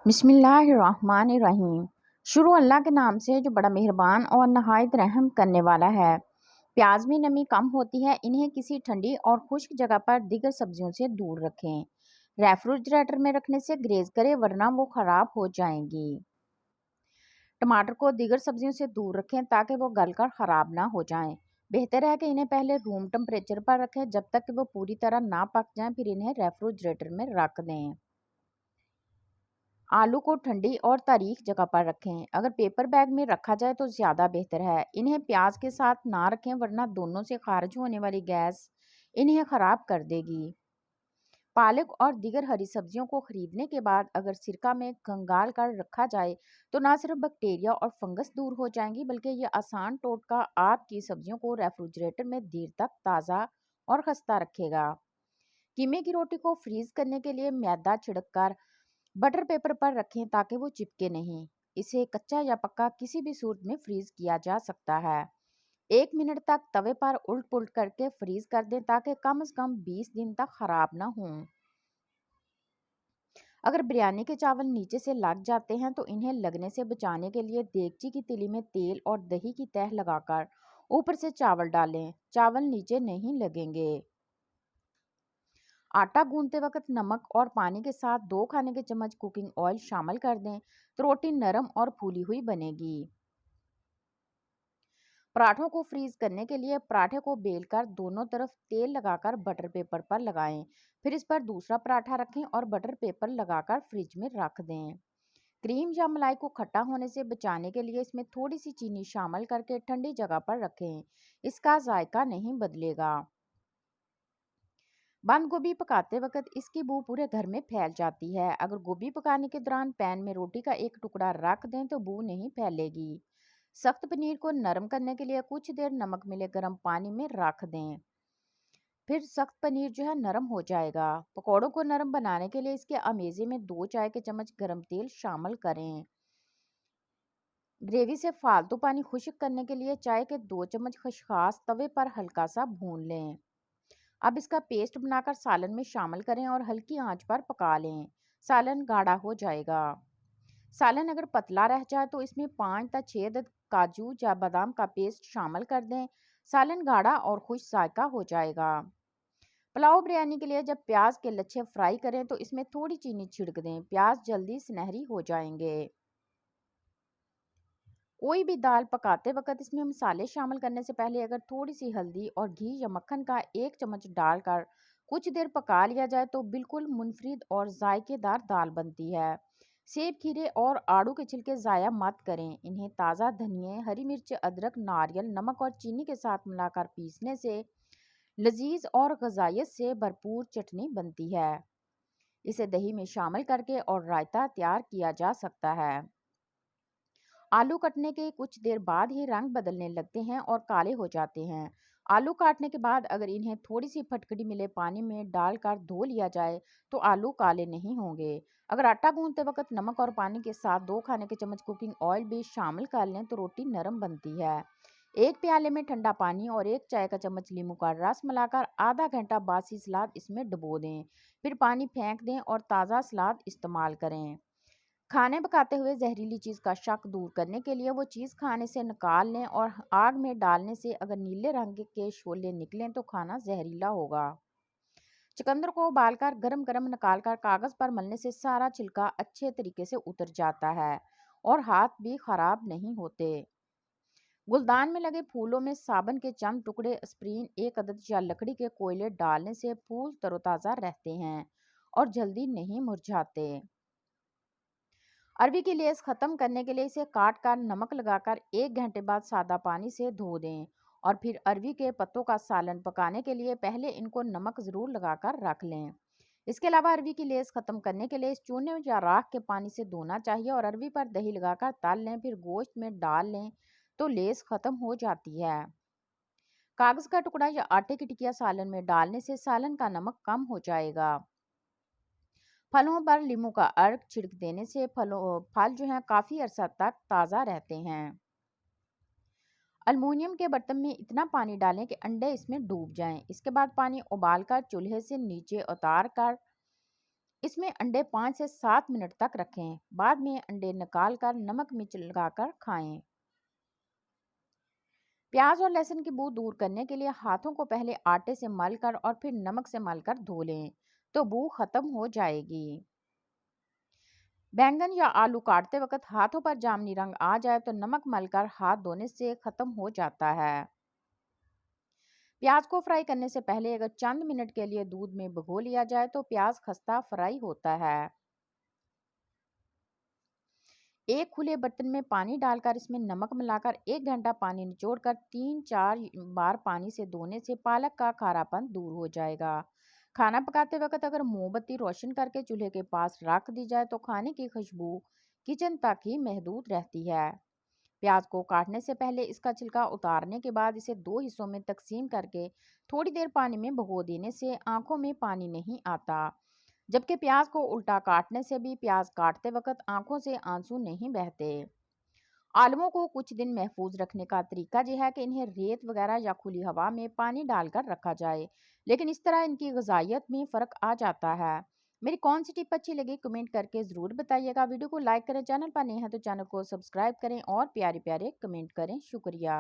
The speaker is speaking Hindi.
बिस्मिल्लाहिर्रहमानिर्रहीम। शुरू अल्लाह के नाम से जो बड़ा मेहरबान और नहायत रहम करने वाला है। प्याज में नमी कम होती है, इन्हें किसी ठंडी और खुश्क जगह पर दीगर सब्जियों से दूर रखें। रेफ्रिजरेटर में रखने से ग्रेज करें वरना वो खराब हो जाएंगी। टमाटर को दीगर सब्जियों से दूर रखें ताकि वो गलकर खराब ना हो जाएं। बेहतर है कि इन्हें पहले रूम टेम्परेचर पर रखें जब तक कि वो पूरी तरह ना पक जाएं, फिर इन्हें रेफ्रिजरेटर में रख दें। आलू को ठंडी और तारीख जगह पर रखें। अगर पेपर बैग में रखा जाए तो ज़्यादा बेहतर है। इन्हें प्याज के साथ ना रखें वरना दोनों से खारिज होने वाली गैस इन्हें ख़राब कर देगी। पालक और दीगर हरी सब्जियों को खरीदने के बाद अगर सिरका में खंगाल कर रखा जाए तो ना सिर्फ बैक्टीरिया और फंगस दूर हो जाएंगी बल्कि ये आसान टोटका आपकी सब्जियों को रेफ्रिजरेटर में देर तक ताज़ा और खस्ता रखेगा। कीमे की रोटी को फ्रीज करने के लिए मैदा छिड़ककर बटर पेपर पर रखें ताकि वो चिपके नहीं। इसे कच्चा या पक्का किसी भी सूरत में फ्रीज किया जा सकता है। 1 मिनट तक तवे पर उल्ट पुल्ट करके फ्रीज कर दें ताकि कम से कम 20 दिन तक खराब ना हों। अगर बिरयानी के चावल नीचे से लग जाते हैं तो इन्हें लगने से बचाने के लिए देगची की तिली में तेल और दही की तह लगाकर ऊपर से चावल डालें। चावल नीचे नहीं लगेंगे। आटा गूंदते वक्त नमक और पानी के साथ 2 खाने के चम्मच कुकिंग ऑयल शामिल कर दें तो रोटी नरम और फूली हुई बनेगी। पराठों को फ्रीज करने के लिए पराठे को बेलकर दोनों तरफ तेल लगाकर बटर पेपर पर लगाएं। फिर इस पर दूसरा पराठा रखें और बटर पेपर लगाकर फ्रिज में रख दें। क्रीम या मलाई को खट्टा होने से बचाने के लिए इसमें थोड़ी सी चीनी शामिल करके ठंडी जगह पर रखें। इसका जायका नहीं बदलेगा। बंद गोभी पकाते वक्त इसकी बू पूरे घर में फैल जाती है। अगर गोभी पकाने के दौरान पैन में रोटी का एक टुकड़ा रख दें तो बू नहीं फैलेगी। सख्त पनीर को नरम करने के लिए कुछ देर नमक मिले गर्म पानी में रख दें। फिर सख्त पनीर जो है नरम हो जाएगा। पकौड़ों को नरम बनाने के लिए इसके अमेज़े में 2 चाय के चम्मच गर्म तेल शामिल करें। ग्रेवी से फालतू पानी खुश्क करने के लिए चाय के 2 चम्मच खसखस तवे पर हल्का सा भून लें। अब इसका पेस्ट बनाकर सालन में शामिल करें और हल्की आंच पर पका लें। सालन गाढ़ा हो जाएगा। सालन अगर पतला रह जाए तो इसमें 5 या 6 अदद काजू या बादाम का पेस्ट शामिल कर दें। सालन गाढ़ा और खुश जायका हो जाएगा। पुलाव बिरयानी के लिए जब प्याज के लच्छे फ्राई करें तो इसमें थोड़ी चीनी छिड़क दें। प्याज जल्दी सुनहरी हो जाएंगे। कोई भी दाल पकाते वक्त इसमें मसाले शामिल करने से पहले अगर थोड़ी सी हल्दी और घी या मक्खन का 1 चम्मच डालकर कुछ देर पका लिया जाए तो बिल्कुल मुनफरिद और जायकेदार दाल बनती है। सेब, खीरे और आड़ू के छिलके ज़ाया मत करें। इन्हें ताज़ा धनिए, हरी मिर्च, अदरक, नारियल, नमक और चीनी के साथ मिलाकर पीसने से लजीज और गजाइत से भरपूर चटनी बनती है। इसे दही में शामिल करके और रायता तैयार किया जा सकता है। आलू कटने के कुछ देर बाद ही रंग बदलने लगते हैं और काले हो जाते हैं। आलू काटने के बाद अगर इन्हें थोड़ी सी फटकड़ी मिले पानी में डालकर धो लिया जाए तो आलू काले नहीं होंगे। अगर आटा गूंदते वक्त नमक और पानी के साथ 2 खाने के चम्मच कुकिंग ऑयल भी शामिल कर लें तो रोटी नरम बनती है। एक प्याले में ठंडा पानी और 1 चाय का चम्मच नींबू का रस मिलाकर आधा घंटा बासी सलाद इसमें डुबो दें। फिर पानी फेंक दें और ताज़ा सलाद इस्तेमाल करें। खाने पकाते हुए जहरीली चीज़ का शक दूर करने के लिए वो चीज़ खाने से निकाल लें और आग में डालने से अगर नीले रंग के शोले निकलें तो खाना जहरीला होगा। चुकंदर को उबालकर गरम गरम निकालकर कागज़ पर मलने से सारा छिलका अच्छे तरीके से उतर जाता है और हाथ भी खराब नहीं होते। गुलदान में लगे फूलों में साबन के चंद टुकड़े, एस्प्रिन 1 अदद या लकड़ी के कोयले डालने से फूल तरोताज़ा रहते हैं और जल्दी नहीं मुरझाते। अरवी की लेस खत्म करने के लिए इसे काट कर नमक लगाकर 1 घंटे बाद सादा पानी से धो दें और फिर अरवी के पत्तों का सालन पकाने के लिए पहले इनको नमक ज़रूर लगाकर रख लें। इसके अलावा अरवी की लेस खत्म करने के लिए इस चूने या राख के पानी से धोना चाहिए और अरवी पर दही लगाकर तल लें, फिर गोश्त में डाल लें तो लेस खत्म हो जाती है। कागज़ का टुकड़ा या आटे की टिकिया सालन में डालने से सालन का नमक कम हो जाएगा। फलों पर नींबू का अर्क छिड़क देने से फल जो हैं काफ़ी अरसा तक ताज़ा रहते हैं। अल्मुनियम के बर्तन में इतना पानी डालें कि अंडे इसमें डूब जाएं। इसके बाद पानी उबालकर चूल्हे से नीचे उतार कर इसमें अंडे 5 से 7 मिनट तक रखें। बाद में अंडे निकाल कर नमक मिर्च लगाकर खाएं। प्याज और लहसुन की बू दूर करने के लिए हाथों को पहले आटे से मलकर और फिर नमक से मलकर धो लें, तो बू खत्म हो जाएगी। बैंगन या आलू काटते वक्त हाथों पर जामुनी रंग आ जाए तो नमक मलकर हाथ धोने से खत्म हो जाता है। प्याज को फ्राई करने से पहले अगर चंद मिनट के लिए दूध में भिगो लिया जाए तो प्याज खस्ता फ्राई होता है। एक खुले बर्तन में पानी डालकर इसमें नमक मिलाकर 1 घंटा पानी निचोड़कर 3-4 बार पानी से धोने से पालक का खारापन दूर हो जाएगा। खाना पकाते वक्त अगर मोमबत्ती रोशन करके चूल्हे के पास रख दी जाए तो खाने की खुशबू किचन तक ही महदूद रहती है। प्याज को काटने से पहले इसका छिलका उतारने के बाद इसे 2 हिस्सों में तकसीम करके थोड़ी देर पानी में भिगो देने से आंखों में पानी नहीं आता। जबकि प्याज को उल्टा काटने से भी प्याज काटते वक्त आंखों से आंसू नहीं बहते। आलुओं को कुछ दिन महफूज रखने का तरीका यह है कि इन्हें रेत वगैरह या खुली हवा में पानी डालकर रखा जाए, लेकिन इस तरह इनकी ग़िज़ाइयत में फ़र्क आ जाता है। मेरी कौन सी टिप अच्छी लगी कमेंट करके ज़रूर बताइएगा। वीडियो को लाइक करें, चैनल पर नए हैं तो चैनल को सब्सक्राइब करें और प्यारे प्यारे कमेंट करें। शुक्रिया।